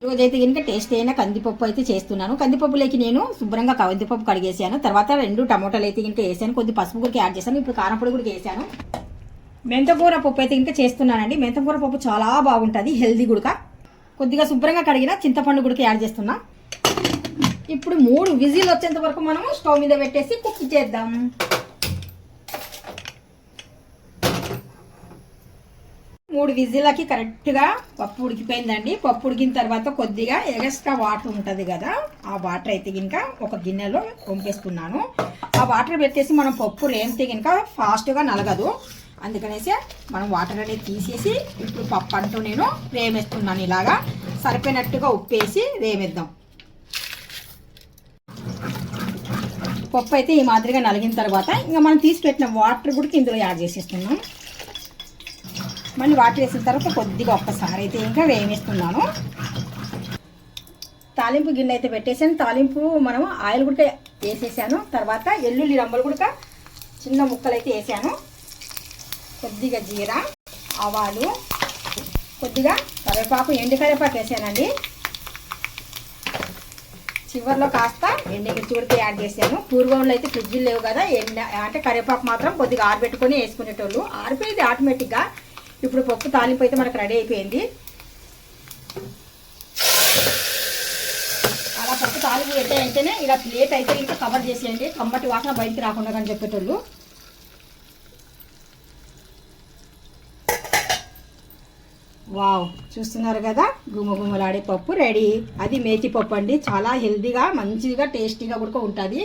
రోజైతే కనుక టేస్ట్ అయినా కందిపప్పు అయితే చేస్తున్నాను. కందిపప్పులోకి నేను శుభ్రంగా కందిపప్పు కడిగేసాను. తర్వాత 2 టమోటాలు అయితే కనుక వేసాను. కొద్ది పసుపు కూడా యాడ్ చేశాను. ఇప్పుడు కారం పొడి కూడా వేసాను. మెంతకూర పప్పు అయితే ఇంకా చేస్తున్నానండి. మెంతకూర పప్పు చాలా బాగుంటుంది, హెల్దీ కూడా. కొద్దిగా శుభ్రంగా కడిగిన చింతపండు కూడా యాడ్ చేస్తున్నా. ఇప్పుడు 3 విజిల్ వచ్చేంత వరకు మనం స్టవ్ మీద పెట్టేసి కుక్ చేద్దాం. మూడు విజిల్లకి కరెక్ట్గా పప్పు ఉడికిపోయిందండి. పప్పు ఉడికిన తర్వాత కొద్దిగా ఎక్స్ట్రా వాటర్ ఉంటుంది కదా, ఆ వాటర్ అయితే కనుక ఒక గిన్నెలో వంపేస్తున్నాను. ఆ వాటర్ పెట్టేసి మనం పప్పు రేమితే కనుక ఫాస్ట్గా నలగదు. అందుకనేసి మనం వాటర్ అనేది తీసేసి ఇప్పుడు పప్పు అంటూ నేను వేమేస్తున్నాను. ఇలాగా సరిపోయినట్టుగా ఉప్పేసి వేమేద్దాం. పప్పు అయితే ఈ మాదిరిగా నలిగిన తర్వాత ఇంకా మనం తీసి పెట్టిన వాటర్ కూడా ఇందులో యాడ్ చేసేస్తున్నాం. మళ్ళీ వాటర్ వేసిన తర్వాత కొద్దిగా ఒక్కసారి అయితే ఇంకా వేమేస్తున్నాను. తాలింపు గిన్నె అయితే పెట్టేసాను. తాలింపు మనం ఆయిల్ కూడా వేసేసాను. తర్వాత ఎల్లుల్లి రమ్మలు కూడా చిన్న ముక్కలు అయితే వేసాను. కొద్దిగా జీరా, ఆవాలు, కొద్దిగా కరివేపాకు, ఎండు కరివేపాకు వేసానండి. చివరిలో కాస్త ఎండుమిర్చి కూడా యాడ్ చేశాను. పూర్వంలో అయితే ఫ్రిడ్జ్లు లేవు కదా, అంటే కరివేపాకు మాత్రం కొద్దిగా ఆరబెట్టుకొని వేసుకునేటోళ్ళు. ఆరిపోయింది ఆటోమేటిక్గా. ఇప్పుడు పప్పు తాలింపు అయితే మనకు రెడీ అయిపోయింది. అలా పప్పు తాలింపు పెట్టాయంటేనే ఇలా ప్లేట్ అయితే ఇంకా కవర్ చేసేయండి, కమ్మటి వాసన బయటికి రాకుండా అని చెప్పేటోళ్ళు. వావ్, చూస్తున్నారు కదా, గుమ్మగుమ్మలాడే పప్పు రెడీ. అది మేతి పప్పు అండి. చాలా హెల్దీగా, మంచిగా, టేస్టీగా కూడా ఉంటుంది.